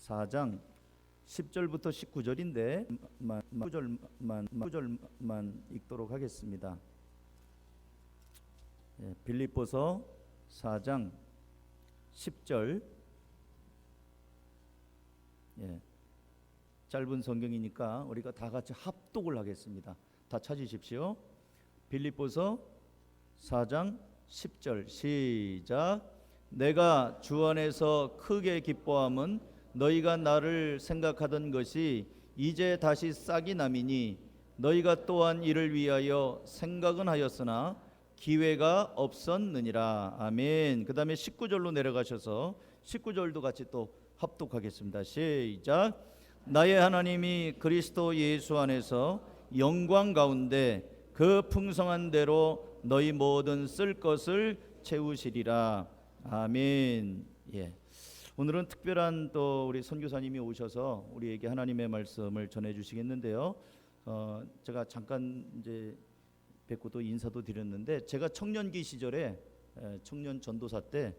4장 10절부터 19절인데 9절만 읽도록 하겠습니다. 빌립보서 4장 10절. 짧은 성경이니까 우리가 다 같이 합독을 하겠습니다. 다 찾으십시오. 빌립보서 4장 10절 시작. 내가 주 안에서 크게 기뻐함은 너희가 나를 생각하던 것이 이제 다시 싹이 남이니 너희가 또한 이를 위하여 생각은 하였으나 기회가 없었느니라. 아멘. 그 다음에 19절로 내려가셔서 19절도 같이 또 합독하겠습니다. 시작. 나의 하나님이 그리스도 예수 안에서 영광 가운데 그 풍성한 대로 너희 모든 쓸 것을 채우시리라. 아멘. 오늘은 특별한 또 우리 선교사님이 오셔서 우리에게 하나님의 말씀을 전해 주시겠는데요. 제가 잠깐 이제 뵙고 또 인사도 드렸는데, 제가 청년기 시절에 청년 전도사 때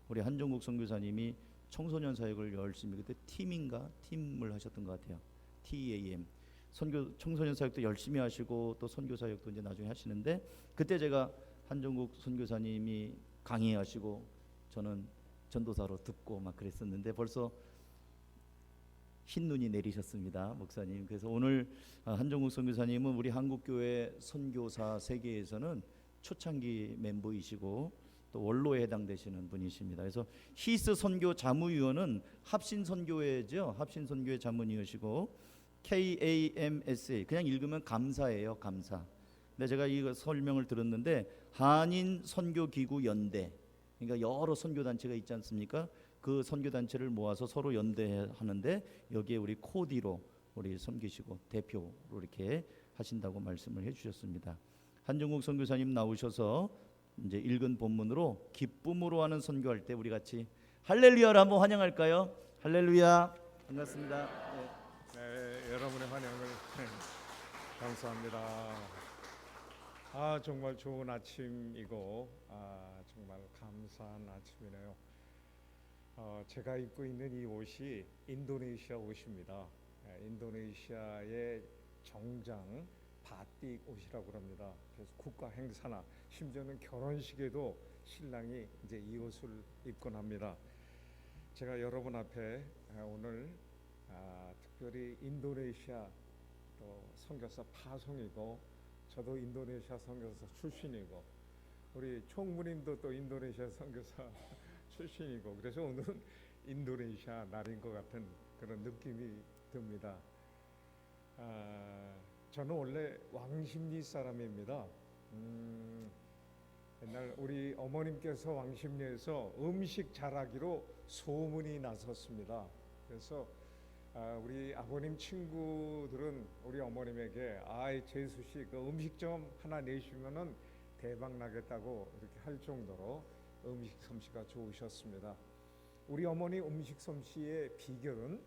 우리 한종국 선교사님이 청소년 사역을 열심히, 그때 팀을 하셨던 것 같아요. TAM. 청소년 사역도 열심히 하시고 또 선교 사역도 이제 나중에 하시는데, 그때 제가 한종국 선교사님이 강의하시고 저는 전도사로 듣고 막 그랬었는데 벌써 흰 눈이 내리셨습니다, 목사님. 그래서 오늘 한종국 선교사님은 우리 한국교회 선교사 세계에서는 초창기 멤버이시고 또 원로에 해당되시는 분이십니다. 그래서 히스 선교 자무위원은 합신선교회죠. 합신선교회 자문위원이시고 KAMSA, 그냥 읽으면 감사예요, 감사. 근데 제가 이 설명을 들었는데 한인선교기구 연대, 그러니까 여러 선교단체가 있지 않습니까? 그 선교단체를 모아서 서로 연대하는데 여기에 우리 코디로 우리 섬기시고 대표로 이렇게 하신다고 말씀을 해주셨습니다. 한종국 선교사님 나오셔서 이제 읽은 본문으로 기쁨으로 하는 선교할 때 우리 같이 할렐루야를 한번 환영할까요? 할렐루야. 반갑습니다. 네, 여러분의 환영을 감사합니다. 정말 좋은 아침이고 정말 감사한 아침이네요. 제가 입고 있는 이 옷이 인도네시아 옷입니다. 인도네시아의 정장 바틱 옷이라고 합니다. 그래서 국가 행사나 심지어는 결혼식에도 신랑이 이제 이 옷을 입곤 합니다. 제가 여러분 앞에 오늘 특별히 인도네시아 또 선교사 파송이고, 저도 인도네시아 선교사 출신이고, 우리 총무님도 또 인도네시아 선교사 출신이고, 그래서 오늘은 인도네시아 날인 것 같은 그런 느낌이 듭니다. 저는 원래 왕십리 사람입니다. 옛날 우리 어머님께서 왕십리에서 음식 잘하기로 소문이 났었습니다. 그래서 우리 아버님 친구들은 우리 어머님에게 재수씨 그 음식점 하나 내시면은 대박 나겠다고 이렇게 할 정도로 음식 솜씨가 좋으셨습니다. 우리 어머니 음식 솜씨의 비결은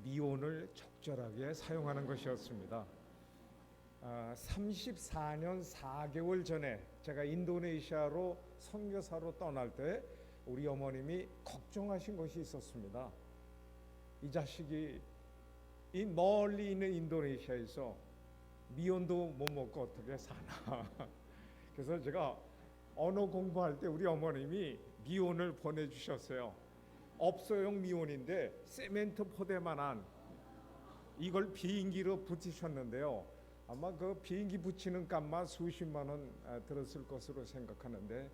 미온을 적절하게 사용하는 것이었습니다. 34년 4개월 전에 제가 인도네시아로 선교사로 떠날 때 우리 어머님이 걱정하신 것이 있었습니다. 이 자식이 이 멀리 있는 인도네시아에서 미온도 못 먹고 어떻게 사나. 그래서 제가 언어 공부할 때 우리 어머님이 미온을 보내주셨어요. 업소용 미온인데 세멘트 포대만한 이걸 비행기로 붙이셨는데요. 아마 그 비행기 붙이는 값만 수십만 원 들었을 것으로 생각하는데,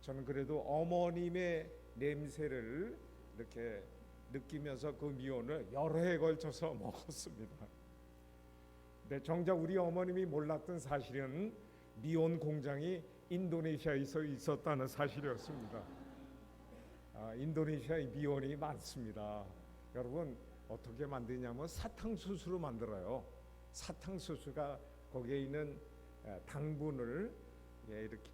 저는 그래도 어머님의 냄새를 이렇게 느끼면서 그 미온을 여러 해에 걸쳐서 먹었습니다. 근데 정작 우리 어머님이 몰랐던 사실은 미온 공장이 인도네시아에서 있었다는 사실이었습니다. 인도네시아에 미온이 많습니다. 여러분, 어떻게 만드냐면 사탕수수로 만들어요. 사탕수수가 거기에 있는 당분을 이렇게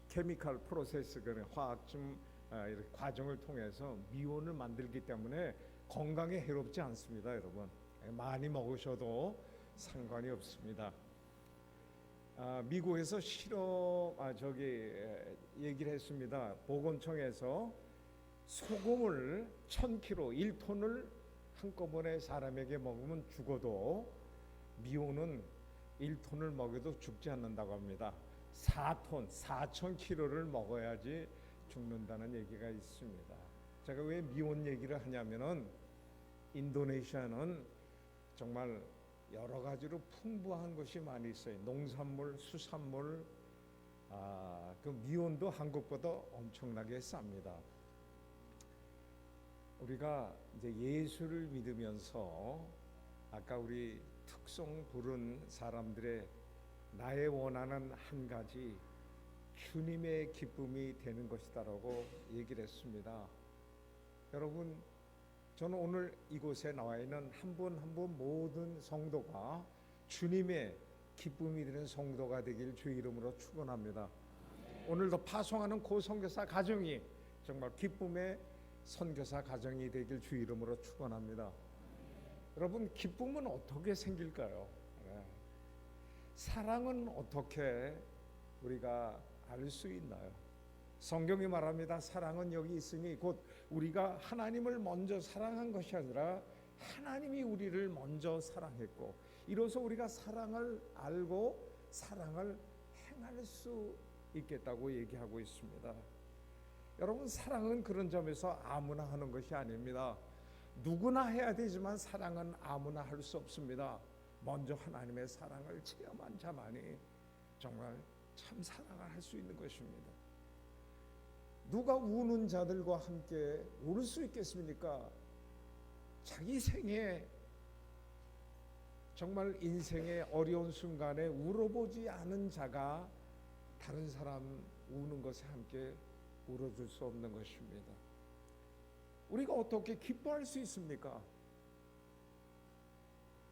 케미컬 프로세스, 화학점 이렇게 과정을 통해서 미온을 만들기 때문에 건강에 해롭지 않습니다. 여러분, 많이 먹으셔도 상관이 없습니다. 미국에서 실험 얘기를 했습니다. 보건청에서 소금을 1000kg 1톤을 한꺼번에 사람에게 먹으면 죽어도 미온은 1톤을 먹여도 죽지 않는다고 합니다. 4톤, 4,000kg를 먹어야지 죽는다는 얘기가 있습니다. 제가 왜 미온 얘기를 하냐면은 인도네시아는 정말 여러 가지로 풍부한 것이 많이 있어요. 농산물, 수산물, 그 미온도 한국보다 엄청나게 쌉니다. 우리가 이제 예수를 믿으면서 아까 우리 특송 부른 사람들의 나의 원하는 한 가지 주님의 기쁨이 되는 것이다라고 얘기를 했습니다. 여러분, 저는 오늘 이곳에 나와 있는 한 분 한 분 모든 성도가 주님의 기쁨이 되는 성도가 되길 주의 이름으로 축원합니다. 오늘도 파송하는 고 선교사 가정이 정말 기쁨의 선교사 가정이 되길 주의 이름으로 축원합니다. 여러분, 기쁨은 어떻게 생길까요? 사랑은 어떻게 우리가 알 수 있나요? 성경이 말합니다. 사랑은 여기 있으니 곧 우리가 하나님을 먼저 사랑한 것이 아니라 하나님이 우리를 먼저 사랑했고 이로써 우리가 사랑을 알고 사랑을 행할 수 있겠다고 얘기하고 있습니다. 여러분, 사랑은 그런 점에서 아무나 하는 것이 아닙니다. 누구나 해야 되지만 사랑은 아무나 할 수 없습니다. 먼저 하나님의 사랑을 체험한 자만이 정말 참 사랑을 할 수 있는 것입니다. 누가 우는 자들과 함께 울 수 있겠습니까? 자기 생에 정말 인생의 어려운 순간에 울어보지 않은 자가 다른 사람 우는 것에 함께 울어줄 수 없는 것입니다. 우리가 어떻게 기뻐할 수 있습니까?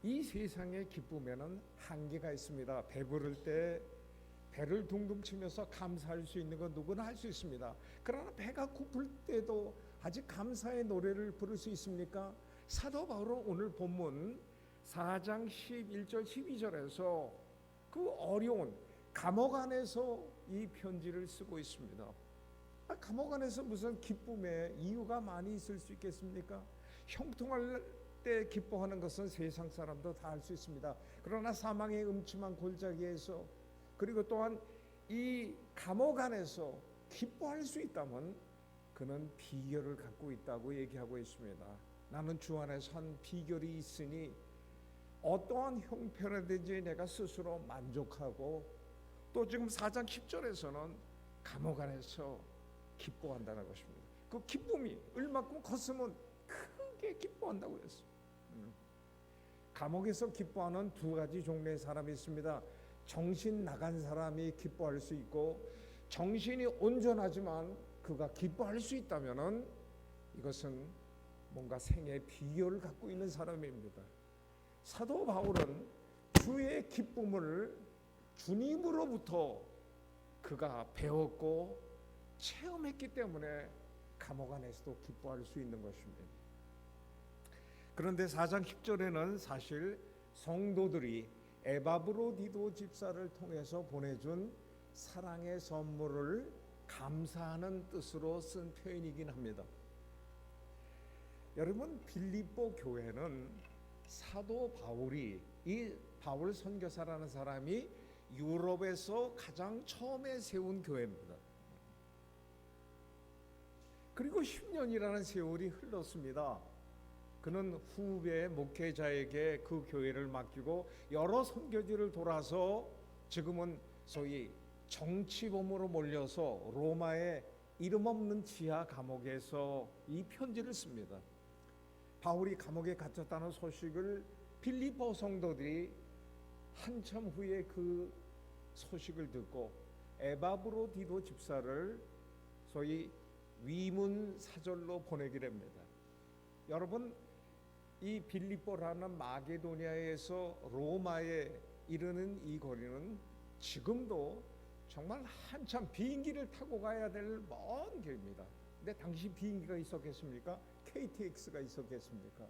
이 세상의 기쁨에는 한계가 있습니다. 배부를 때 배를 둥둥 치면서 감사할 수 있는 건 누구나 할 수 있습니다. 그러나 배가 고플 때도 아직 감사의 노래를 부를 수 있습니까? 사도 바울은 오늘 본문 4장 11절 12절에서 그 어려운 감옥 안에서 이 편지를 쓰고 있습니다. 감옥 안에서 무슨 기쁨의 이유가 많이 있을 수 있겠습니까? 형통할 때 기뻐하는 것은 세상 사람도 다 할 수 있습니다. 그러나 사망의 음침한 골짜기에서 그리고 또한 이 감옥 안에서 기뻐할 수 있다면 그는 비결을 갖고 있다고 얘기하고 있습니다. 나는 주 안에서 한 비결이 있으니 어떠한 형편이든지 내가 스스로 만족하고 또 지금 4장 10절에서는 감옥 안에서 기뻐한다는 것입니다. 그 기쁨이 얼마큼 컸으면 크게 기뻐한다고 그랬어요. 감옥에서 기뻐하는 두 가지 종류의 사람이 있습니다. 정신 나간 사람이 기뻐할 수 있고 정신이 온전하지만 그가 기뻐할 수 있다면은 이것은 뭔가 생의 비결을 갖고 있는 사람입니다. 사도 바울은 주의 기쁨을 주님으로부터 그가 배웠고 체험했기 때문에 감옥 안에서도 기뻐할 수 있는 것입니다. 그런데 4장 10절에는 사실 성도들이 에바브로디도 집사를 통해서 보내준 사랑의 선물을 감사하는 뜻으로 쓴 표현이긴 합니다. 여러분, 빌립보 교회는 사도 바울이 이 바울 선교사라는 사람이 유럽에서 가장 처음에 세운 교회입니다. 그리고 10년이라는 세월이 흘렀습니다. 그는 후배 목회자에게 그 교회를 맡기고 여러 선교지를 돌아서 지금은 소위 정치범으로 몰려서 로마의 이름 없는 지하 감옥에서 이 편지를 씁니다. 바울이 감옥에 갇혔다는 소식을 빌립보 성도들이 한참 후에 그 소식을 듣고 에바브로디도 집사를 소위 위문 사절로 보내기로 합니다. 여러분, 이 빌립보라는 마게도니아에서 로마에 이르는 이 거리는 지금도 정말 한참 비행기를 타고 가야 될 먼 길입니다. 근데 당시 비행기가 있었겠습니까? KTX가 있었겠습니까?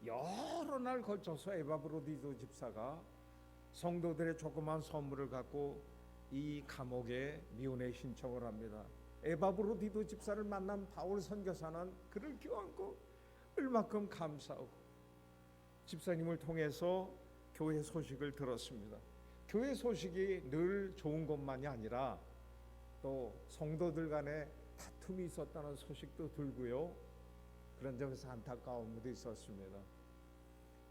여러 날 걸쳐서 에바브로디도 집사가 성도들의 조그만 선물을 갖고 이 감옥에 미운의 신청을 합니다. 에바브로디도 집사를 만난 바울 선교사는 그를 껴안고 얼마큼 감사하고 집사님을 통해서 교회 소식을 들었습니다. 교회 소식이 늘 좋은 것만이 아니라 또 성도들 간에 다툼이 있었다는 소식도 들고요. 그런 점에서 안타까움도 있었습니다.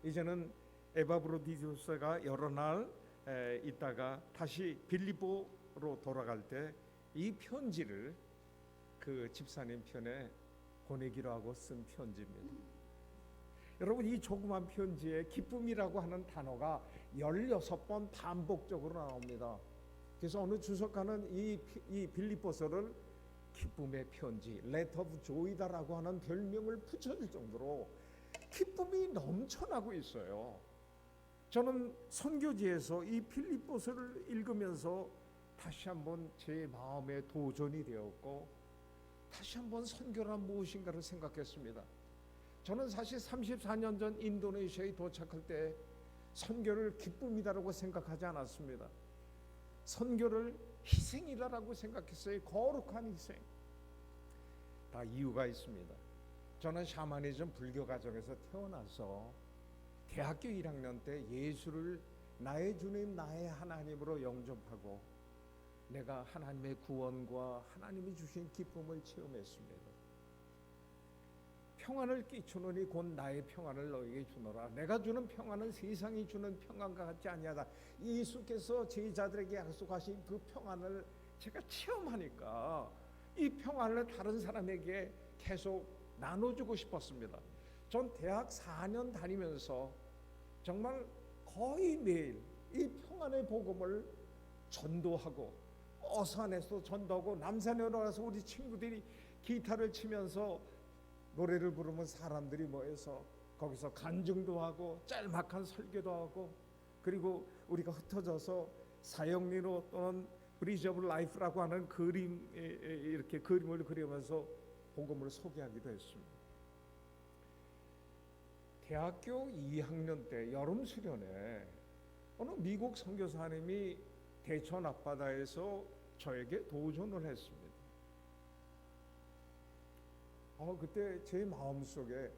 이제는 에바브로디두스가 여러 날 있다가 다시 빌립보로 돌아갈 때 이 편지를 그 집사님 편에 보내기로 하고 쓴 편지입니다. 여러분, 이 조그만 편지에 기쁨이라고 하는 단어가 16번 반복적으로 나옵니다. 그래서 어느 주석가는 이 빌립보서를 기쁨의 편지, Letter of Joy다라고 하는 별명을 붙여줄 정도로 기쁨이 넘쳐나고 있어요. 저는 선교지에서 이 빌립보서를 읽으면서 다시 한번 제 마음에 도전이 되었고 다시 한번 선교란 무엇인가를 생각했습니다. 저는 사실 34년 전 인도네시아에 도착할 때 선교를 기쁨이다라고 생각하지 않았습니다. 선교를 희생이다라고 생각했어요. 거룩한 희생. 다 이유가 있습니다. 저는 샤머니즘 불교 가정에서 태어나서 대학교 1학년 때 예수를 나의 주님, 나의 하나님으로 영접하고 내가 하나님의 구원과 하나님이 주신 기쁨을 체험했습니다. 평안을 끼치노니 곧 나의 평안을 너에게 주노라. 내가 주는 평안은 세상이 주는 평안과 같지 아니하다. 예수께서 제자들에게 약속하신 그 평안을 제가 체험하니까 이 평안을 다른 사람에게 계속 나눠주고 싶었습니다. 전 대학 4년 다니면서 정말 거의 매일 이 평안의 복음을 전도하고 어산에서 전도하고 남산에 올라가서 우리 친구들이 기타를 치면서 노래를 부르면 사람들이 모여서 거기서 간증도 하고 짤막한 설교도 하고 그리고 우리가 흩어져서 사형리로 또는 브리즈 오브 라이프라고 하는 그림 이렇게 그림을 그리면서 복음을 소개하기도 했습니다. 대학교 2학년 때 여름 수련회 어느 미국 선교사님이 대천 앞바다에서 저에게 도전을 했습니다. 그때 제 마음속에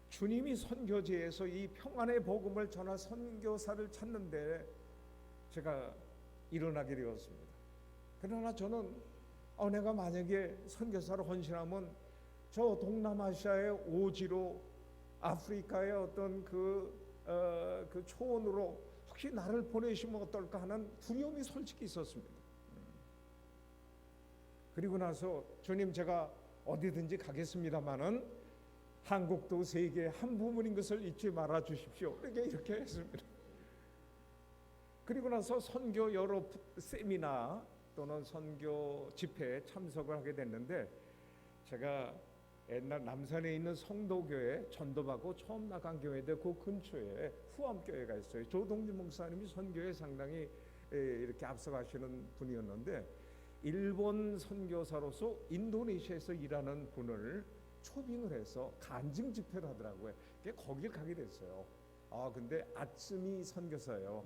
주님이 선교지에서 이 평안의 복음을 전할 선교사를 찾는데 제가 일어나게 되었습니다. 그러나 저는 내가 만약에 선교사로 헌신하면 저 동남아시아의 오지로 아프리카의 어떤 그 초원으로 혹시 나를 보내시면 어떨까 하는 두려움이 솔직히 있었습니다. 그리고 나서 주님, 제가 어디든지 가겠습니다마는 한국도 세계의 한 부분인 것을 잊지 말아 주십시오. 이렇게 했습니다. 그리고 나서 선교 여러 세미나 또는 선교 집회에 참석을 하게 됐는데 제가 옛날 남산에 있는 성도교회 전도받고 처음 나간 교회인데 그 근처에 후암교회가 있어요. 조동진 목사님이 선교에 상당히 이렇게 앞서가시는 분이었는데 일본 선교사로서 인도네시아에서 일하는 분을 초빙을 해서 간증 집회를 하더라고요. 거길 가게 됐어요. 근데 아츠미 선교사예요.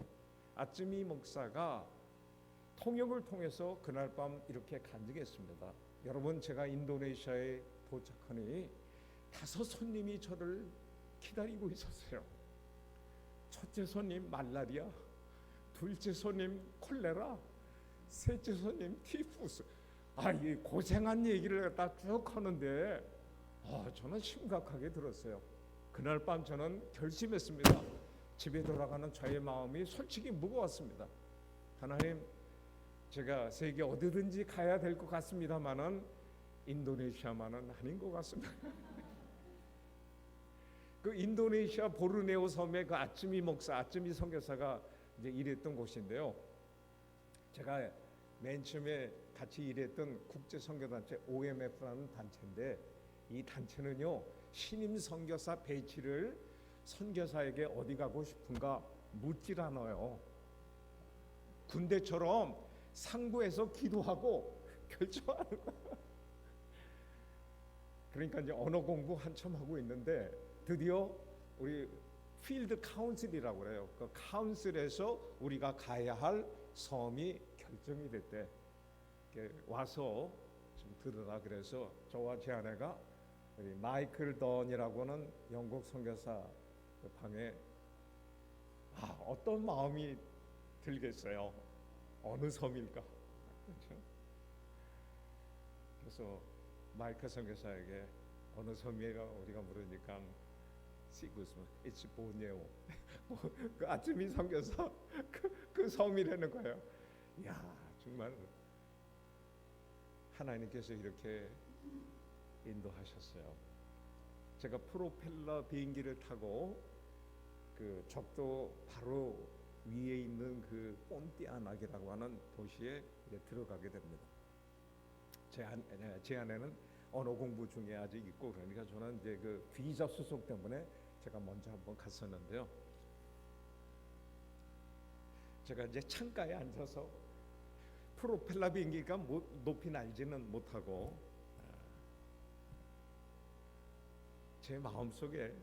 아츠미 목사가 통역을 통해서 그날 밤 이렇게 간증했습니다. 여러분, 제가 인도네시아에 도착하니 5 손님이 저를 기다리고 있었어요. 첫째 손님 말라리아, 둘째 손님 콜레라, 셋째 손님 티푸스. 이 고생한 얘기를 갖다 쭉 하는데 저는 심각하게 들었어요. 그날 밤 저는 결심했습니다. 집에 돌아가는 저의 마음이 솔직히 무거웠습니다. 하나님, 제가 세계 어디든지 가야 될 것 같습니다만은 인도네시아만은 아닌 것 같습니다. 그 인도네시아 보르네오 섬의 그 아츠미 목사, 아츠미 선교사가 이제 일했던 곳인데요. 제가 맨 처음에 같이 일했던 국제 선교단체 OMF라는 단체인데 이 단체는요, 신임 선교사 배치를 선교사에게 어디 가고 싶은가 묻질 않아요. 군대처럼 상부에서 기도하고 결정하는 거예요. 그러니까 이제 언어 공부 한참 하고 있는데 드디어 우리 필드 카운슬이라고 그래요. 그 카운슬에서 우리가 가야 할 섬이 결정이 됐대. 와서 좀 들으라 그래서 저와 제 아내가 우리 마이클 던이라고는 영국 선교사 그 방에 어떤 마음이 들겠어요. 어느 섬일까? 그렇죠? 그래서 마이클 선교사에게 어느 섬이가 우리가 물으니까 시구스, it's 보네오. 그 아침이 선교사 그 섬이라는 거예요. 야, 정말 하나님께서 이렇게 인도하셨어요. 제가 프로펠러 비행기를 타고 그 적도 바로 위에 있는 그 폰티아나키라고 하는 도시에 이제 들어가게 됩니다. 제 안에는 언어 공부 중에 아직 있고, 그러니까 저는 이제 그 비자 수속 때문에 제가 먼저 한번 갔었는데요. 제가 이제 창가에 앉아서 프로펠러 비행기가 높이 날지는 못하고 제 마음속에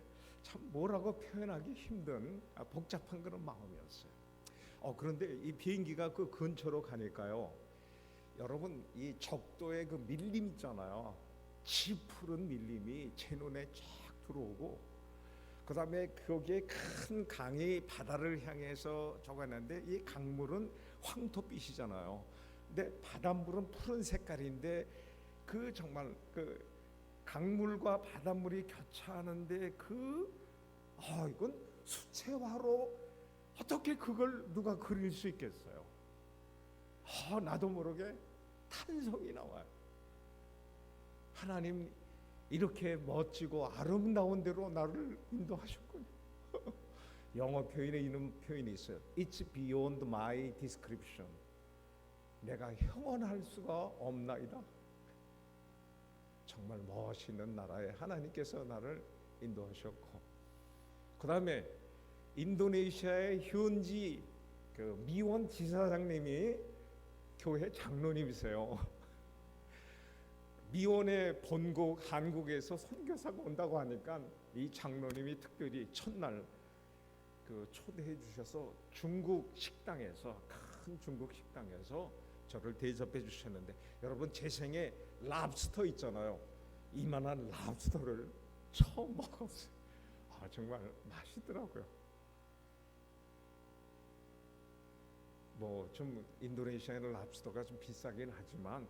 참 뭐라고 표현하기 힘든 복잡한 그런 마음이었어요. 그런데 이 비행기가 그 근처로 가니까요, 여러분 이 적도의 그 밀림 있잖아요. 짙푸른 밀림이 제 눈에 쫙 들어오고, 그 다음에 거기에 큰 강이 바다를 향해서 저가는데 이 강물은 황토빛이잖아요. 근데 바닷물은 푸른 색깔인데 그 정말 그 강물과 바닷물이 교차하는데 이건 수채화로 어떻게 그걸 누가 그릴 수 있겠어요? 나도 모르게 탄성이 나와요. 하나님 이렇게 멋지고 아름다운 데로 나를 인도하셨군요. 영어 표현에 이런 표현이 있어요. It's beyond my description. 내가 형언할 수가 없나이다. 정말 멋있는 나라에 하나님께서 나를 인도하셨고, 그 다음에 인도네시아의 현지 그 미원 지사장님이 교회 장로님이세요. 미원의 본국 한국에서 선교사가 온다고 하니까 이 장로님이 특별히 첫날 그 초대해 주셔서 중국 식당에서, 큰 중국 식당에서 저를 대접해 주셨는데, 여러분 제 생에 랍스터 있잖아요. 이만한 랍스터를 처음 먹었어요. 정말 맛있더라고요. 뭐 좀 인도네시아의 랍스터가 좀 비싸긴 하지만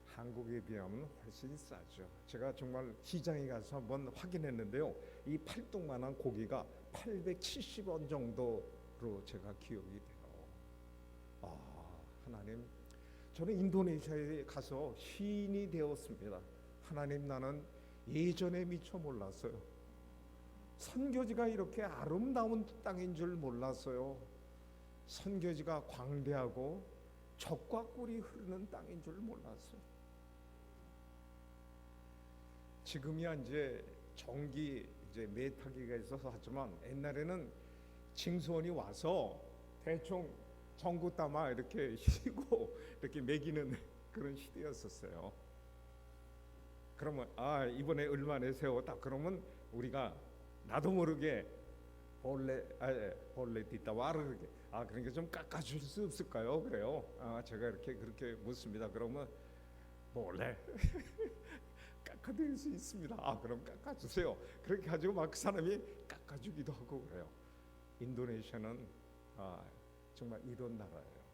한국에 비하면 훨씬 싸죠. 제가 정말 시장에 가서 한번 확인했는데요, 이 팔뚝만한 고기가 870원 정도로 제가 기억이 돼요. 하나님, 저는 인도네시아에 가서 시인이 되었습니다. 하나님, 나는 예전에 미처 몰랐어요. 선교지가 이렇게 아름다운 땅인 줄 몰랐어요. 선교지가 광대하고 적과 꿀이 흐르는 땅인 줄 몰랐어요. 지금이야 이제 전기 이제 메타기가 있어서 하지만 옛날에는 징수원이 와서 대충 전구 담아 이렇게 휘고 이렇게 먹이는 그런 시대였었어요. 그러면 이번에 얼마 내세요? 딱 그러면 우리가 나도 모르게 볼레 띠따 와르 그렇게 그러니까 좀 깎아줄 수 없을까요? 그래요. 제가 이렇게 그렇게 묻습니다. 그러면 몰래 깎아드릴 수 있습니다. 그럼 깎아주세요. 그렇게 가지고 막 그 사람이 깎아주기도 하고 그래요. 인도네시아는 정말 이런 나라예요.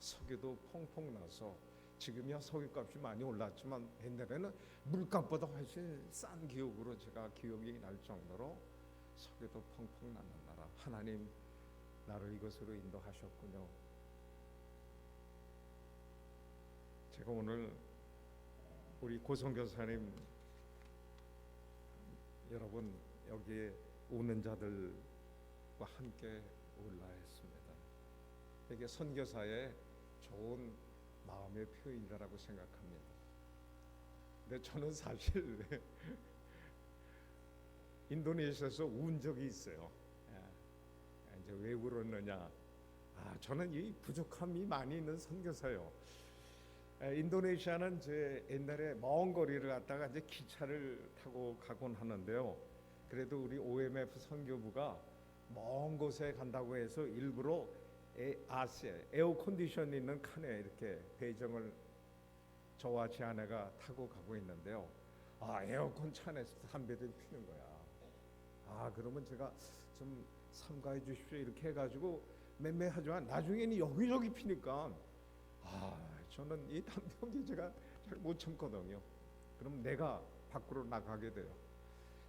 석유도 펑펑 나서, 지금이야 석유값이 많이 올랐지만 옛날에는 물값보다 훨씬 싼 기억으로 제가 기억이 날 정도로 석유도 펑펑 나는 나라. 하나님, 나를 이것으로 인도하셨군요. 제가 오늘 우리 고성교사님 여러분 여기에 오는 자들과 함께 올라 했습니다. 이게 선교사의 좋은 마음의 표현이라고 생각합니다. 근데 저는 사실 인도네시아에서 온 적이 있어요. 이제 왜 그러느냐? 저는 이 부족함이 많이 있는 선교사요. 인도네시아는 제 옛날에 먼 거리를 갔다가 이제 기차를 타고 가곤 하는데요. 그래도 우리 OMF 선교부가 먼 곳에 간다고 해서 일부러 에어 컨디션 있는 칸에 이렇게 배정을 저와 제 아내가 타고 가고 있는데요. 에어컨 차 안에서 담배를 피는 거야. 그러면 제가 좀 삼가해 주십시오 이렇게 해가지고 매매하지만 나중에는 여기저기 피니까 저는 이 담배 연기 제가 잘 못 참거든요. 그럼 내가 밖으로 나가게 돼요.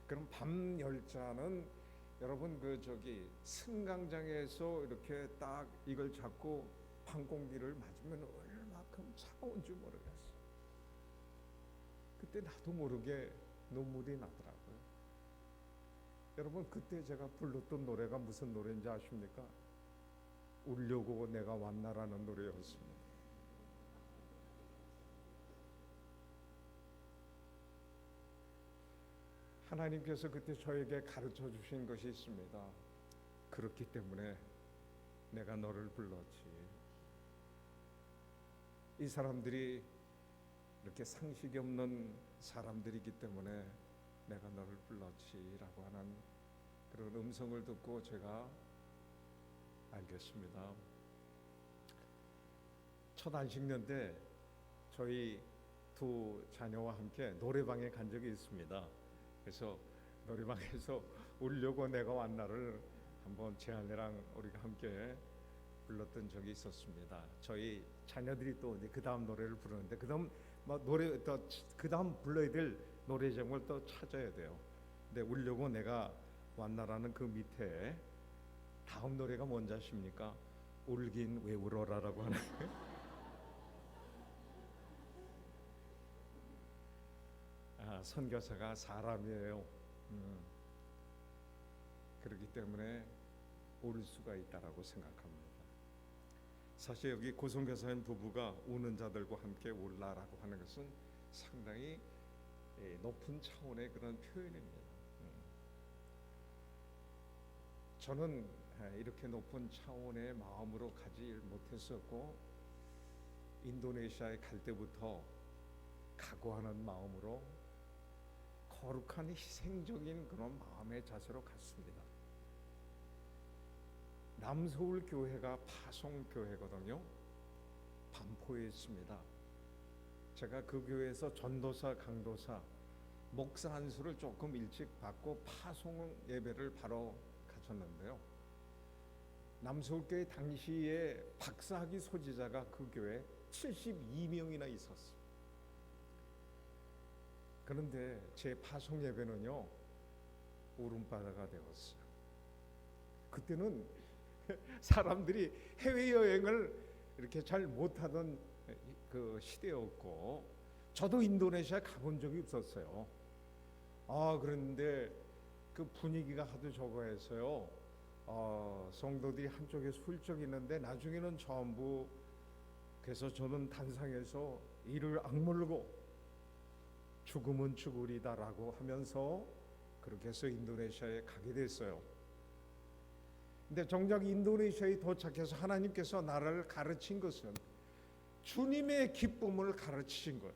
그럼 밤 열차는 여러분 승강장에서 이렇게 딱 이걸 잡고 방 공기를 맞으면 얼마큼 차가운 줄 모르겠어. 그때 나도 모르게 눈물이 나더라고요. 여러분 그때 제가 불렀던 노래가 무슨 노래인지 아십니까? 울려고 내가 왔나라는 노래였습니다. 하나님께서 그때 저에게 가르쳐 주신 것이 있습니다. 그렇기 때문에 내가 너를 불렀지. 이 사람들이 이렇게 상식이 없는 사람들이기 때문에 내가 너를 불렀지라고 하는 그런 음성을 듣고 제가 알겠습니다. 첫 안식년 때 저희 두 자녀와 함께 노래방에 간 적이 있습니다. 그래서 노래방에서 울려고 내가 왔나를 한번 제 아내랑 우리가 함께 불렀던 적이 있었습니다. 저희 자녀들이 또 그 다음 노래를 부르는데 그 다음 노래 그 다음 불러야 될 노래 제목을 또 찾아야 돼요. 근데 울려고 내가 왔나라는 그 밑에 다음 노래가 뭔지 아십니까? 울긴 왜 울어라라고 하는 선교사가 사람이에요. 그렇기 때문에 울 수가 있다라고 생각합니다. 사실 여기 고선교사님 부부가 우는 자들과 함께 울라라고 하는 것은 상당히 높은 차원의 그런 표현입니다. 저는 이렇게 높은 차원의 마음으로 가지 못했었고 인도네시아에 갈 때부터 각오하는 마음으로 거룩한 희생적인 그런 마음의 자세로 갔습니다. 남서울 교회가 파송 교회거든요. 반포에 있습니다. 제가 그 교회에서 전도사, 강도사, 목사 안수를 조금 일찍 받고 파송 예배를 바로 가졌는데요. 남서울교회 당시에 박사학위 소지자가 그 교회에 72명이나 있었어요. 그런데 제 파송 예배는요 울음바다가 되었어요. 그때는 사람들이 해외여행을 이렇게 잘 못하던 그 시대였고 저도 인도네시아 가본 적이 없었어요. 그런데 그 분위기가 하도 저거해서요 성도들이 한쪽에 훌쩍 있는데 나중에는 전부 그래서 저는 단상에서 이를 악물고 죽음은 죽으리다라고 하면서 그렇게 해서 인도네시아에 가게 됐어요. 근데 정작 인도네시아에 도착해서 하나님께서 나를 가르친 것은 주님의 기쁨을 가르치신 거예요.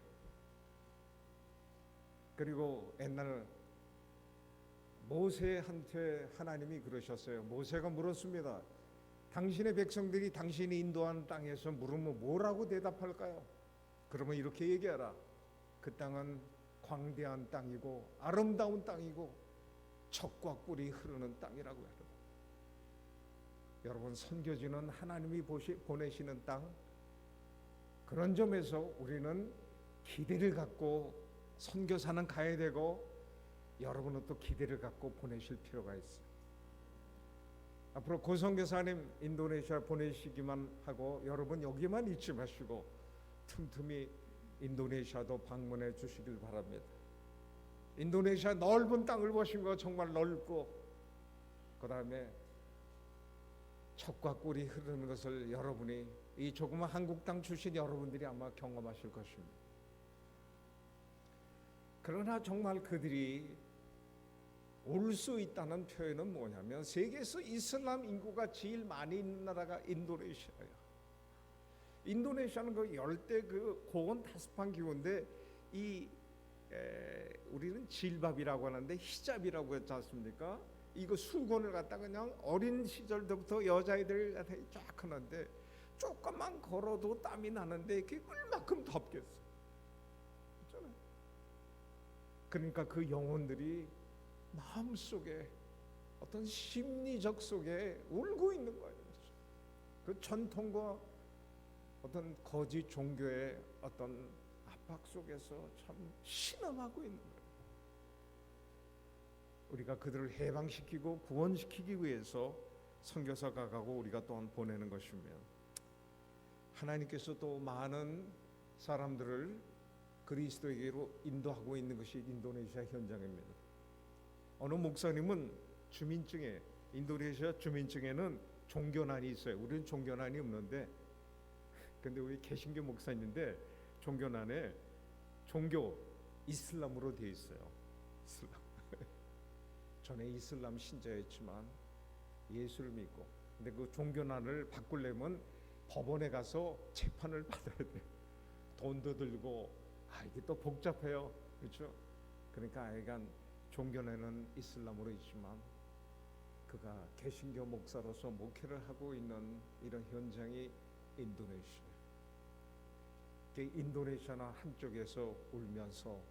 그리고 옛날 모세한테 하나님이 그러셨어요. 모세가 물었습니다. 당신의 백성들이 당신이 인도하는 땅에서 물으면 뭐라고 대답할까요? 그러면 이렇게 얘기하라. 그 땅은 광대한 땅이고 아름다운 땅이고 젖과 꿀이 흐르는 땅이라고 해요. 여러분 선교지는 하나님이 보내시는 땅, 그런 점에서 우리는 기대를 갖고 선교사는 가야 되고 여러분은 또 기대를 갖고 보내실 필요가 있어요. 앞으로 고선교사님 인도네시아 보내시기만 하고 여러분 여기만 있지 마시고 틈틈이 인도네시아도 방문해 주시길 바랍니다. 인도네시아 넓은 땅을 보신 거 정말 넓고 그 다음에 젖과 꿀이 흐르는 것을 여러분이 이 조그만 한국 땅 출신 여러분들이 아마 경험하실 것입니다. 그러나 정말 그들이 올 수 있다는 표현은 뭐냐면 세계에서 이슬람 인구가 제일 많이 있는 나라가 인도네시아예요. 인도네시아는 그 열대 그 고온 다습한 기후인데 우리는 질밥이라고 하는데 히잡이라고 했지 않습니까? 이거 수건을 갖다 그냥 어린 시절부터 여자애들 쫙 하는데 조금만 걸어도 땀이 나는데 그게 얼마큼 덥겠어. 그렇잖아요. 그러니까 그 영혼들이 마음속에 어떤 심리적 속에 울고 있는 거예요. 그 전통과 어떤 거짓 종교의 어떤 압박 속에서 참 신음하고 있는 거예요. 우리가 그들을 해방시키고 구원시키기 위해서 선교사가 가고 우리가 또한 보내는 것이면, 하나님께서 또 많은 사람들을 그리스도에게로 인도하고 있는 것이 인도네시아 현장입니다. 어느 목사님은 주민증에, 인도네시아 주민증에는 종교난이 있어요. 우리는 종교난이 없는데, 근데 우리 개신교 목사님인데 종교난에 종교 이슬람으로 되어 있어요. 이슬람. 전에 이슬람 신자였지만 예수를 믿고, 근데 그 종교난을 바꾸려면 법원에 가서 재판을 받아야 돼. 돈도 들고, 이게 또 복잡해요. 그렇죠? 그러니까 하여간 종교난은 이슬람으로 있지만 그가 개신교 목사로서 목회를 하고 있는 이런 현장이 인도네시아. 인도네시아나 한쪽에서 울면서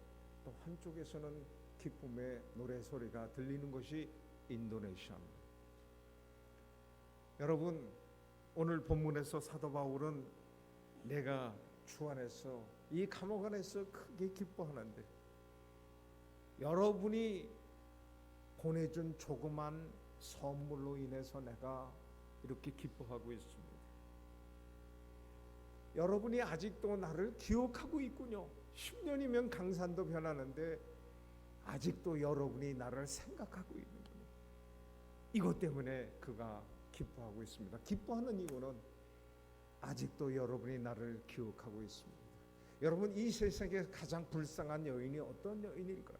또 한쪽에서는 기쁨의 노래 소리가 들리는 것이 인도네시아입니다. 여러분, 오늘 본문에서 사도 바울은 내가 주 안에서, 이 감옥 안에서 크게 기뻐하는데, 여러분이 보내준 조그만 선물로 인해서 내가 이렇게 기뻐하고 있습니다. 여러분이 아직도 나를 기억하고 있군요. 10년이면 강산도 변하는데 아직도 여러분이 나를 생각하고 있는군요. 이것 때문에 그가 기뻐하고 있습니다. 기뻐하는 이유는 아직도 여러분이 나를 기억하고 있습니다. 여러분, 이 세상에 가장 불쌍한 여인이 어떤 여인일까요?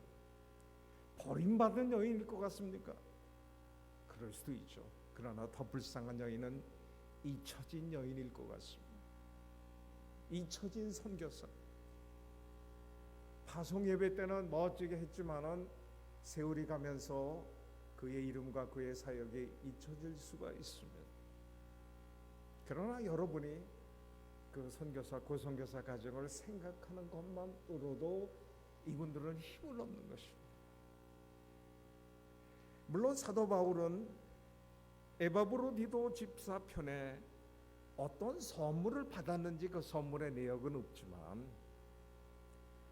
버림받은 여인일 것 같습니까? 그럴 수도 있죠. 그러나 더 불쌍한 여인은 잊혀진 여인일 것 같습니다. 잊혀진 선교사. 파송 예배 때는 멋지게 했지만은 세월이 가면서 그의 이름과 그의 사역이 잊혀질 수가 있습니다. 그러나 여러분이 그 선교사, 고선교사 가정을 생각하는 것만으로도 이분들은 힘을 얻는 것입니다. 물론 사도 바울은 에바브로디도 집사 편에 어떤 선물을 받았는지 그 선물의 내역은 없지만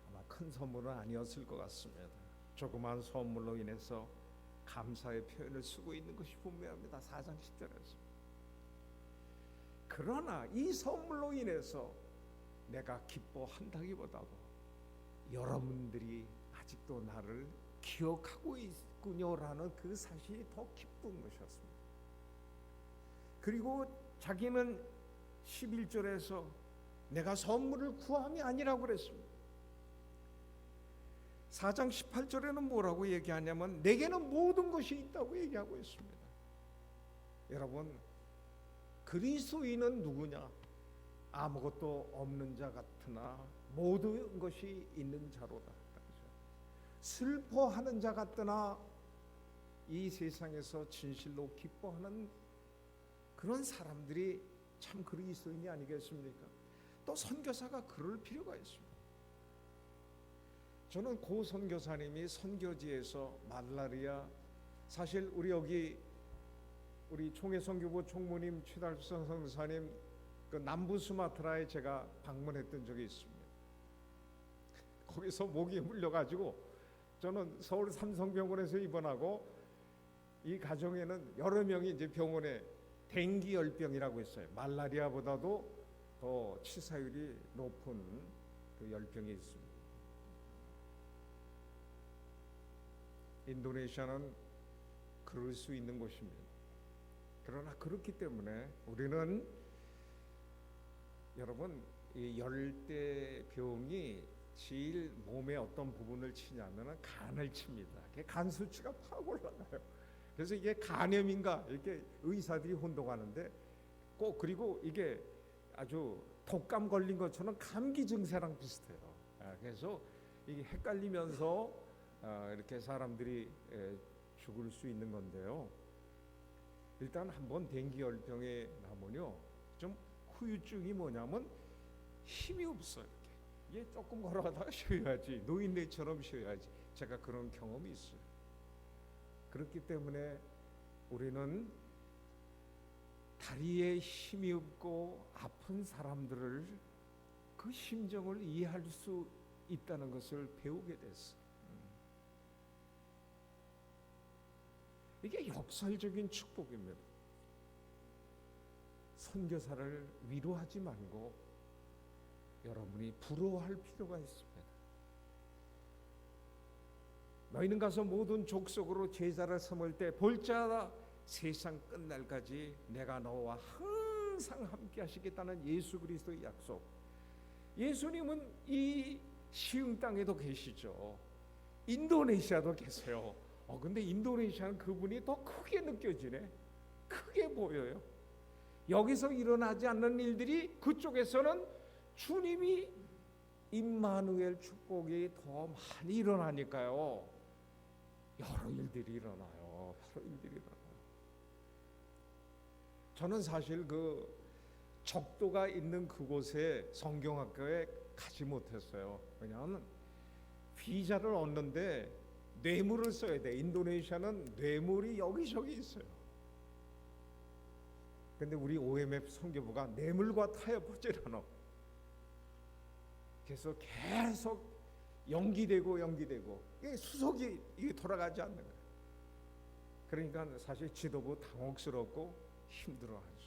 아마 큰 선물은 아니었을 것 같습니다. 조그만 선물로 인해서 감사의 표현을 쓰고 있는 것이 분명합니다. 4장 10절에서. 그러나 이 선물로 인해서 내가 기뻐한다기보다도 여러분들이 아직도 나를 기억하고 있군요라는 그 사실이 더 기쁜 것이었습니다. 그리고 자기는 11절에서 내가 선물을 구함이 아니라고 그랬습니다. 4장 18절에는 뭐라고 얘기하냐면 내게는 모든 것이 있다고 얘기하고 있습니다. 여러분, 그리스도인은 누구냐? 아무것도 없는 자 같으나 모든 것이 있는 자로다. 슬퍼하는 자 같으나 이 세상에서 진실로 기뻐하는 그런 사람들이 참 그리스도인이 아니겠습니까? 또 선교사가 그럴 필요가 있습니다. 저는 고 선교사님이 선교지에서 말라리아, 사실 우리 여기 우리 총회선교부 총무님 최달성 선교사님 그 남부 수마트라에 제가 방문했던 적이 있습니다. 거기서 모기에 물려가지고 저는 서울 삼성병원에서 입원하고 이 가정에는 여러 명이 이제 병원에 댕기 열병이라고 있어요. 말라리아보다도 더 치사율이 높은 그 열병이 있습니다. 인도네시아는 그럴 수 있는 곳입니다. 그러나 그렇기 때문에 우리는 여러분, 이 열대병이 제일 몸의 어떤 부분을 치냐면 간을 칩니다. 간 수치가 팍 올라가요. 그래서 이게 간염인가 이렇게 의사들이 혼동하는데 꼭, 그리고 이게 아주 독감 걸린 것처럼 감기 증세랑 비슷해요. 그래서 이게 헷갈리면서 이렇게 사람들이 죽을 수 있는 건데요. 일단 한번 댕기열병에 나면요, 좀 후유증이 뭐냐면 힘이 없어요. 이게 조금 걸어가다가 쉬어야지, 노인네처럼 쉬어야지. 제가 그런 경험이 있어요. 그렇기 때문에 우리는 다리에 힘이 없고 아픈 사람들을 그 심정을 이해할 수 있다는 것을 배우게 됐어요. 이게 역설적인 축복입니다. 선교사를 위로하지 말고 여러분이 부러워할 필요가 있습니다. 너희는 가서 모든 족속으로 제자를 삼을 때 볼지어다 세상 끝날까지 내가 너와 항상 함께 하시겠다는 예수 그리스도의 약속. 예수님은 이 시흥 땅에도 계시죠. 인도네시아도 계세요. 근데 인도네시아는 그분이 더 크게 느껴지네. 크게 보여요. 여기서 일어나지 않는 일들이 그쪽에서는 주님이 임마누엘 축복이 더 많이 일어나니까요. 여러 일들이 일어나요. 여러 일들이 일어나요. 저는 사실 그 적도가 있는 그곳에 성경학교에 가지 못했어요. 왜냐하면 비자를 얻는데 뇌물을 써야 돼. 인도네시아는 뇌물이 여기저기 있어요. 근데 우리 OMF 선교부가 뇌물과 타협하지 않아. 그래서 계속 연기되고 이게 수속이 이게 돌아가지 않는 거예요. 그러니까 사실 지도부 당혹스럽고 힘들어하죠.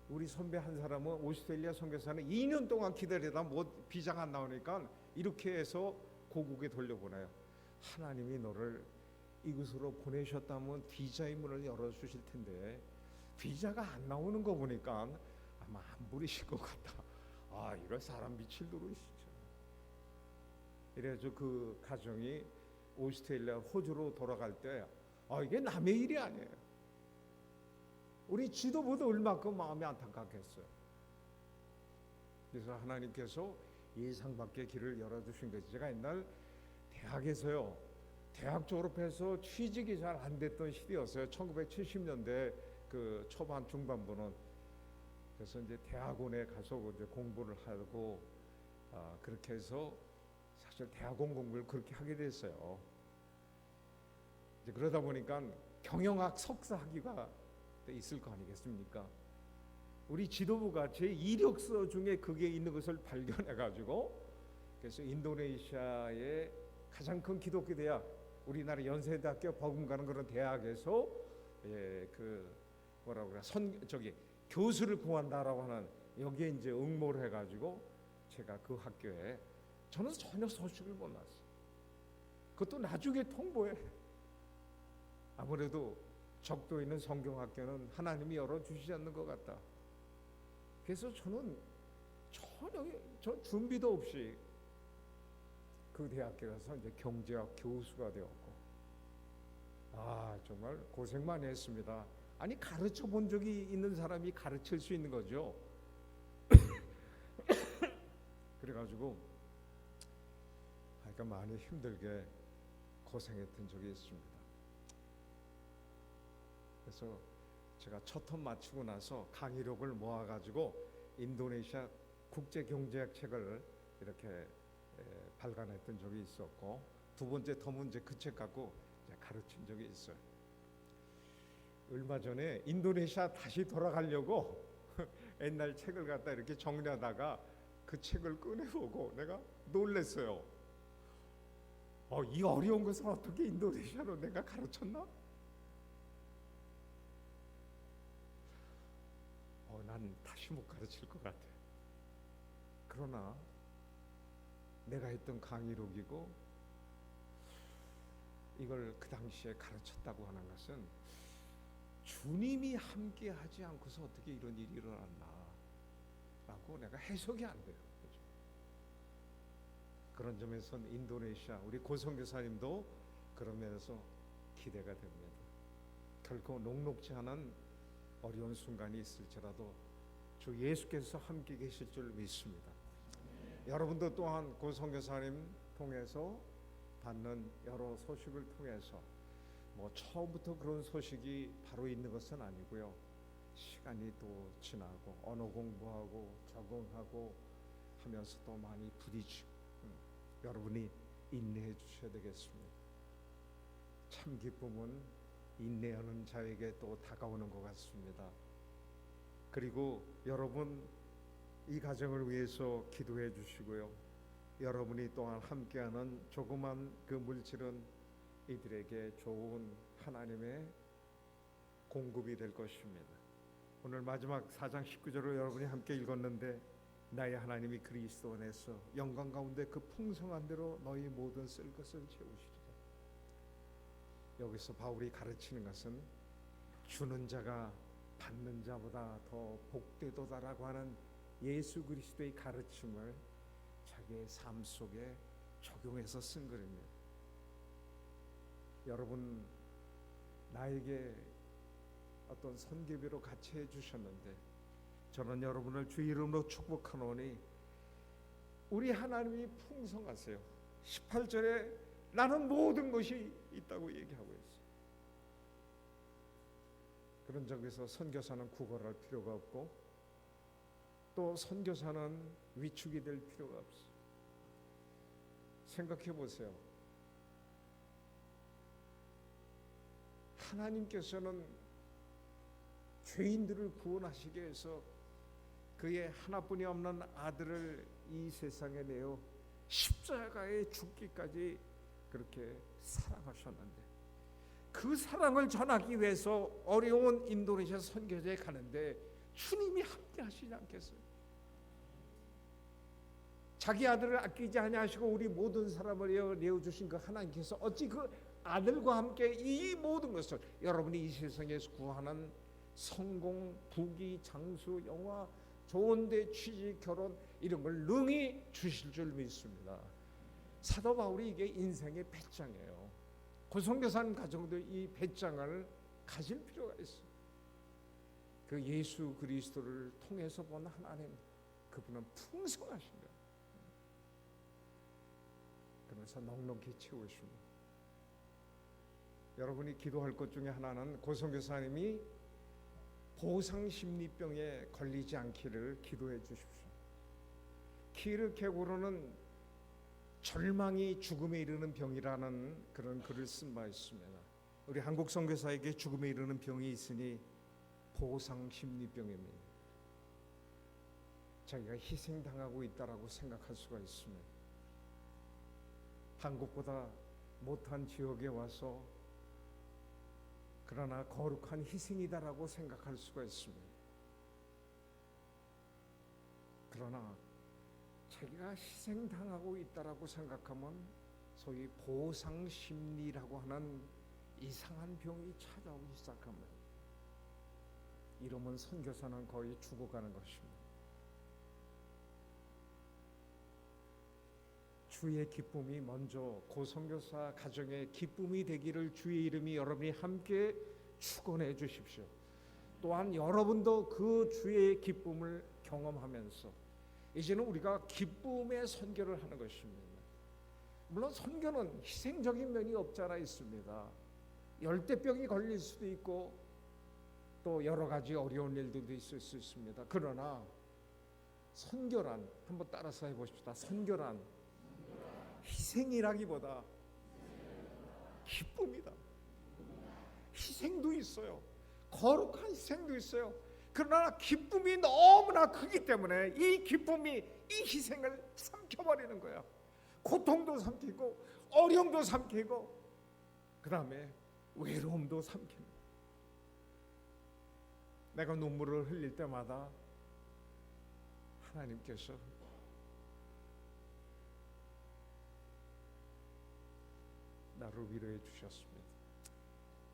우리 선배 한 사람은 오스트레일리아 선교사는 2년 동안 기다리다 뭐 비자가 안 나오니까 이렇게 해서 고국에 돌려보내요. 하나님이 너를 이곳으로 보내셨다면 비자의 문을 열어주실 텐데 비자가 안 나오는 거 보니까 아마 안 부리실 것 같다. 이걸 사람 미칠 노릇이죠. 이래서 그 가정이 오스트레일리아 호주로 돌아갈 때 이게 남의 일이 아니에요. 우리 지도부도 얼마큼 마음이 안타깝겠어요. 그래서 하나님께서 예상 밖의 길을 열어주신 거지. 제가 옛날 대학에서요, 대학 졸업해서 취직이 잘 안 됐던 시대였어요. 1970년대 그 초반 중반부는. 그래서 이제 대학원에 가서 이제 공부를 하고 그렇게 해서 사실 대학원 공부를 그렇게 하게 됐어요. 이제 그러다 보니까 경영학 석사 학위가 있을 거 아니겠습니까? 우리 지도부가 제 이력서 중에 그게 있는 것을 발견해 가지고 그래서 인도네시아의 가장 큰 기독교 대학, 우리나라 연세대학교 버금가는 그런 대학에서 그 뭐라고 그래 교수를 구한다라고 하는 여기에 이제 응모를 해가지고 제가 그 학교에 저는 전혀 소식을 몰랐어요. 그것도 나중에 통보해. 아무래도 적도 있는 성경학교는 하나님이 열어주시지 않는 것 같다. 그래서 저는 전혀 준비도 없이 그 대학교 가서 이제 경제학 교수가 되었고 정말 고생 많이 했습니다. 아니 가르쳐 본 적이 있는 사람이 가르칠 수 있는 거죠. 그래가지고 많이 힘들게 고생했던 적이 있습니다. 그래서 제가 첫 텀 마치고 나서 강의록을 모아가지고 인도네시아 국제경제학 책을 이렇게 발간했던 적이 있었고 두 번째 텀은 이제 그 책 갖고 가르친 적이 있어요. 얼마 전에 인도네시아 다시 돌아가려고 옛날 책을 갖다 이렇게 정리하다가 그 책을 꺼내보고 내가 놀랐어요. 이 어려운 것을 어떻게 인도네시아로 내가 가르쳤나? 난 다시 못 가르칠 것 같아. 그러나 내가 했던 강의록이고 이걸 그 당시에 가르쳤다고 하는 것은 주님이 함께 하지 않고서 어떻게 이런 일이 일어났나 라고 내가 해석이 안 돼요. 그렇죠? 그런 점에서는 인도네시아 우리 고선교사님도 그런 면에서 기대가 됩니다. 결코 녹록지 않은 어려운 순간이 있을지라도 주 예수께서 함께 계실 줄 믿습니다. 여러분도 또한 고선교사님 통해서 받는 여러 소식을 통해서 처음부터 그런 소식이 바로 있는 것은 아니고요. 시간이 또 지나고 언어 공부하고 적응하고 하면서 또 많이 부딪히고 여러분이 인내해 주셔야 되겠습니다. 참 기쁨은 인내하는 자에게 또 다가오는 것 같습니다. 그리고 여러분 이 가정을 위해서 기도해 주시고요. 여러분이 또한 함께하는 조그만 그 물질은 이들에게 좋은 하나님의 공급이 될 것입니다. 오늘 마지막 4장 19절을 여러분이 함께 읽었는데 나의 하나님이 그리스도 안에서 영광 가운데 그 풍성한 대로 너희 모든 쓸 것을 채우시리라. 여기서 바울이 가르치는 것은 주는 자가 받는 자보다 더 복되도다라고 하는 예수 그리스도의 가르침을 자기의 삶 속에 적용해서 쓴 글입니다. 여러분 나에게 어떤 선교비로 같이 해주셨는데 저는 여러분을 주 이름으로 축복하노니 우리 하나님이 풍성하세요. 18절에 나는 모든 것이 있다고 얘기하고 있어요. 그런 점에서 선교사는 구걸할 필요가 없고 또 선교사는 위축이 될 필요가 없어요. 생각해 보세요. 하나님께서는 죄인들을 구원하시기 위해서 그의 하나뿐이 없는 아들을 이 세상에 내어 십자가에 죽기까지 그렇게 사랑하셨는데 그 사랑을 전하기 위해서 어려운 인도네시아 선교지에 가는데 주님이 함께 하시지 않겠어요? 자기 아들을 아끼지 아니하시고 우리 모든 사람을 내어주신 그 하나님께서 어찌 그 아들과 함께 이 모든 것을 여러분이 이 세상에서 구하는 성공, 부귀, 장수, 영화, 좋은 데 취직, 결혼 이런 걸 능히 주실 줄 믿습니다. 사도 바울이 이게 인생의 배짱이에요. 고성교사님 가정도 이 배짱을 가질 필요가 있어요. 그 예수 그리스도를 통해서 본 하나님, 그분은 풍성하신 거예요. 그래서 넉넉히 채우십니다. 여러분이 기도할 것 중에 하나는 고성교사님이 보상심리병에 걸리지 않기를 기도해 주십시오. 키르케고르는 절망이 죽음에 이르는 병이라는 그런 글을 쓴 바 있습니다. 우리 한국 선교사에게 죽음에 이르는 병이 있으니 보상심리병입니다. 자기가 희생당하고 있다라고 생각할 수가 있습니다. 한국보다 못한 지역에 와서 그러나 거룩한 희생이다라고 생각할 수가 있습니다. 그러나 자기가 희생당하고 있다라고 생각하면 소위 보상심리라고 하는 이상한 병이 찾아오기 시작합니다. 이러면 선교사는 거의 죽어가는 것입니다. 주의 기쁨이 먼저 고선교사 가정의 기쁨이 되기를 주의 이름이 여러분이 함께 축원해 주십시오. 또한 여러분도 그 주의 기쁨을 경험하면서 이제는 우리가 기쁨의 선교를 하는 것입니다. 물론 선교는 희생적인 면이 없잖아 있습니다. 열대병이 걸릴 수도 있고 또 여러 가지 어려운 일들도 있을 수 있습니다. 그러나 선교란 한번 따라서 해보십시다. 선교란 희생이라기보다 기쁨이다. 희생도 있어요. 거룩한 희생도 있어요. 그러나 기쁨이 너무나 크기 때문에 이 기쁨이 이 희생을 삼켜버리는 거야. 고통도 삼키고 어려움도 삼키고 그 다음에 외로움도 삼키는 거야. 내가 눈물을 흘릴 때마다 하나님께서 나를 위로해 주셨습니다.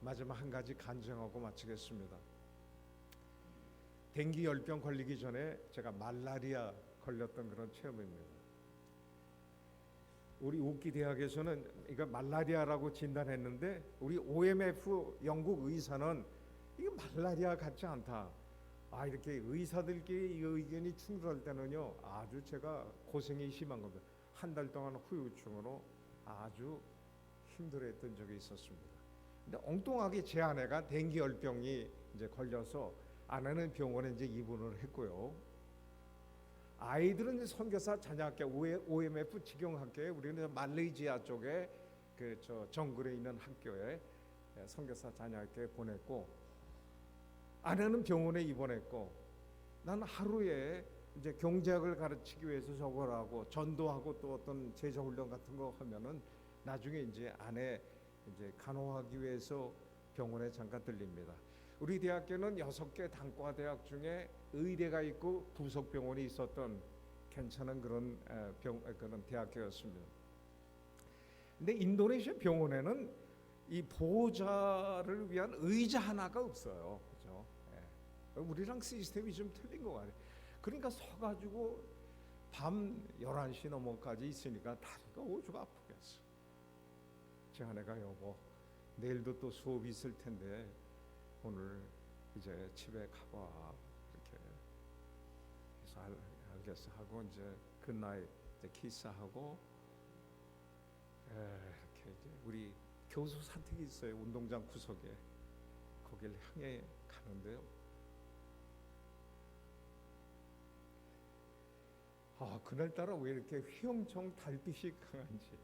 마지막 한 가지 간증하고 마치겠습니다. 댕기 열병 걸리기 전에 제가 말라리아 걸렸던 그런 체험입니다. 우리 우기 대학에서는 이거 말라리아라고 진단했는데 우리 OMF 영국 의사는 이거 말라리아 같지 않다. 이렇게 의사들끼리 이 의견이 충돌할 때는요 아주 제가 고생이 심한 겁니다. 한 달 동안 후유증으로 아주 힘들어했던 적이 있었습니다. 근데 엉뚱하게 제 아내가 댕기 열병이 이제 걸려서 아내는 병원에 이제 입원을 했고요. 아이들은 선교사 자녀학교 OMF 직영학교에 우리는 말레이시아 쪽에 그 저 정글에 있는 학교에 선교사 자녀학교에 보냈고 아내는 병원에 입원했고 나는 하루에 이제 경제학을 가르치기 위해서 저걸 하고 전도하고 또 어떤 제자훈련 같은 거 하면은 나중에 이제 아내 이제 간호하기 위해서 병원에 잠깐 들립니다. 우리 대학교는 6개 단과 대학 중에 의대가 있고 부속 병원이 있었던 괜찮은 그런 그런 대학교였습니다. 근데 인도네시아 병원에는 이 보호자를 위한 의자 하나가 없어요. 그죠? 우리랑 시스템이 좀 틀린 것 같아요. 그러니까 서가지고 밤 11시 넘어까지 있으니까 다리가 오죽 아프겠어. 제 아내가 여보 내일도 또 수업이 있을 텐데 오늘 이제 집에 가봐 이렇게 해서 알겠어 하고 이제 굿나잇 이제 키스하고 이렇게 이제 우리 교수 사택이 있어요. 운동장 구석에 거길 향해 가는데요. 그날따라 왜 이렇게 휘영청 달빛이 강한지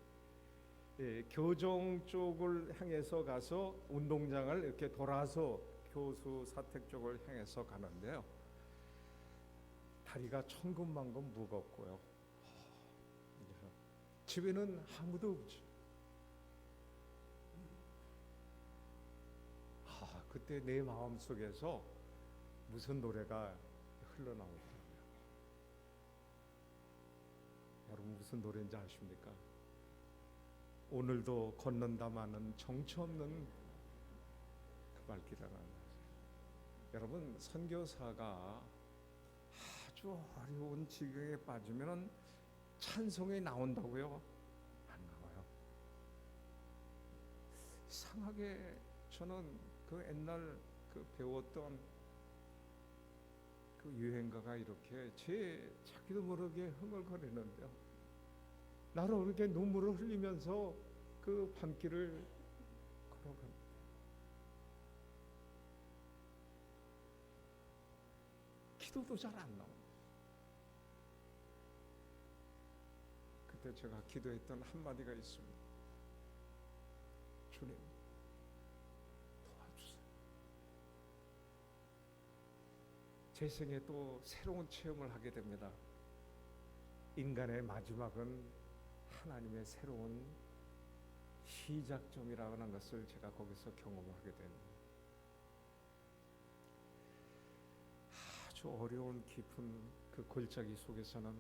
교정 쪽을 향해서 가서 운동장을 이렇게 돌아서 교수 사택 쪽을 향해서 가는데요. 다리가 천근만근 무겁고요. 집에는 아무도 없지. 그때 내 마음속에서 무슨 노래가 흘러나오더라고요. 여러분 무슨 노래인지 아십니까? 오늘도 걷는다마는 정처 없는 그 발길이라는 거죠. 여러분 선교사가 아주 어려운 지경에 빠지면 찬송이 나온다고요? 안 나와요. 이상하게 저는 그 옛날 그 배웠던 그 유행가가 이렇게 자기도 모르게 흥얼거리는데요. 나로 이렇게 눈물을 흘리면서 그 밤길을 걸어갑니다. 기도도 잘 안 나옵니다. 그때 제가 기도했던 한마디가 있습니다. 주님 도와주세요. 제 생에 또 새로운 체험을 하게 됩니다. 인간의 마지막은 하나님의 새로운 시작점이라는 것을 제가 거기서 경험하게 됩니다. 아주 어려운 깊은 그 골짜기 속에서는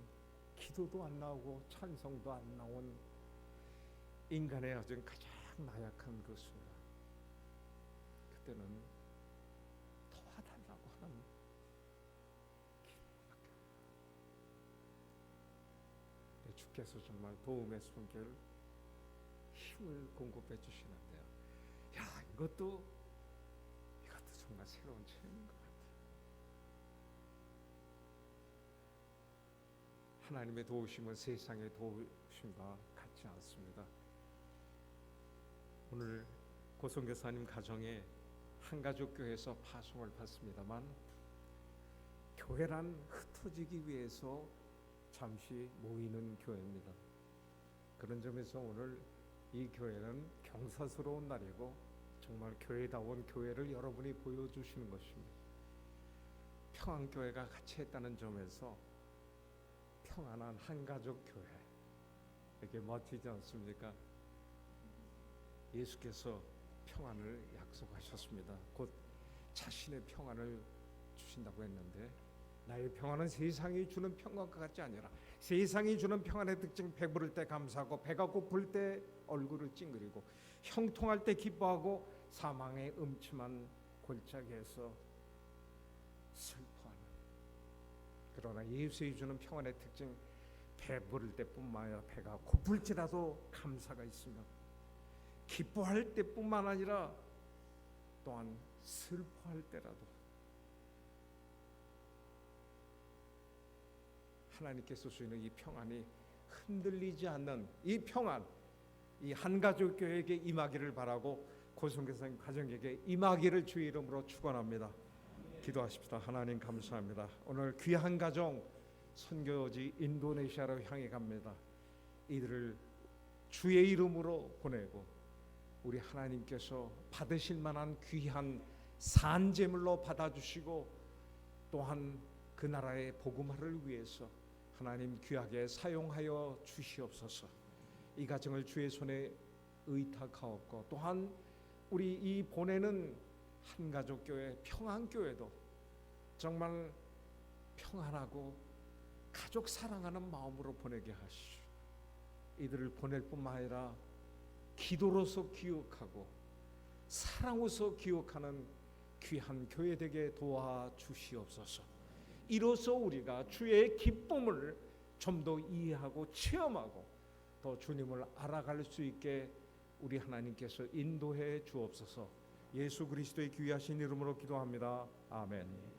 기도도 안 나오고 찬송도 안 나온 인간의 아주 가장 나약한 그 순간, 그때는 도와달라고 하는 기도밖에 없어요. 주께서 정말 도움의 손길, 힘을 공급해 주시는데요. 이것도 정말 새로운 체험인 것 같아요. 하나님의 도우심은 세상의 도우심과 같지 않습니다. 오늘 고성교사님 가정에 한가족교회에서 파송을 받습니다만 교회란 흩어지기 위해서 잠시 모이는 교회입니다. 그런 점에서 오늘 이 교회는 경사스러운 날이고 정말 교회다운 교회를 여러분이 보여주시는 것입니다. 평안교회가 같이 했다는 점에서 평안한 한가족 교회, 이게 멋지지 않습니까? 예수께서 평안을 약속하셨습니다. 곧 자신의 평안을 주신다고 했는데 나의 평안은 세상이 주는 평안과 같지 아니라 세상이 주는 평안의 특징, 배부를 때 감사하고 배가 고플 때 얼굴을 찡그리고 형통할 때 기뻐하고 사망의 음침한 골짜기에서 슬퍼하는. 그러나 예수의 주는 평안의 특징, 배부를 때뿐만 아니라 배가 고플지라도 감사가 있으며 기뻐할 때뿐만 아니라 또한 슬퍼할 때라도 하나님께서 주시는 이 평안이 흔들리지 않는 이 평안, 이 한가족 교회에게 임하기를 바라고 고성교사님 가정에게 임하기를 주의 이름으로 축원합니다. 기도하십시다. 하나님 감사합니다. 오늘 귀한 가정 선교지 인도네시아로 향해 갑니다. 이들을 주의 이름으로 보내고 우리 하나님께서 받으실 만한 귀한 산제물로 받아주시고 또한 그 나라의 복음화를 위해서 하나님 귀하게 사용하여 주시옵소서. 이 가정을 주의 손에 의탁하옵고 또한 우리 이 보내는 한가족교회 평안교회도 정말 평안하고 가족 사랑하는 마음으로 보내게 하시오. 이들을 보낼 뿐만 아니라 기도로서 기억하고 사랑으로서 기억하는 귀한 교회 되게 도와주시옵소서. 이로써 우리가 주의 기쁨을 좀 더 이해하고 체험하고 더 주님을 알아갈 수 있게 우리 하나님께서 인도해 주옵소서. 예수 그리스도의 귀하신 이름으로 기도합니다. 아멘.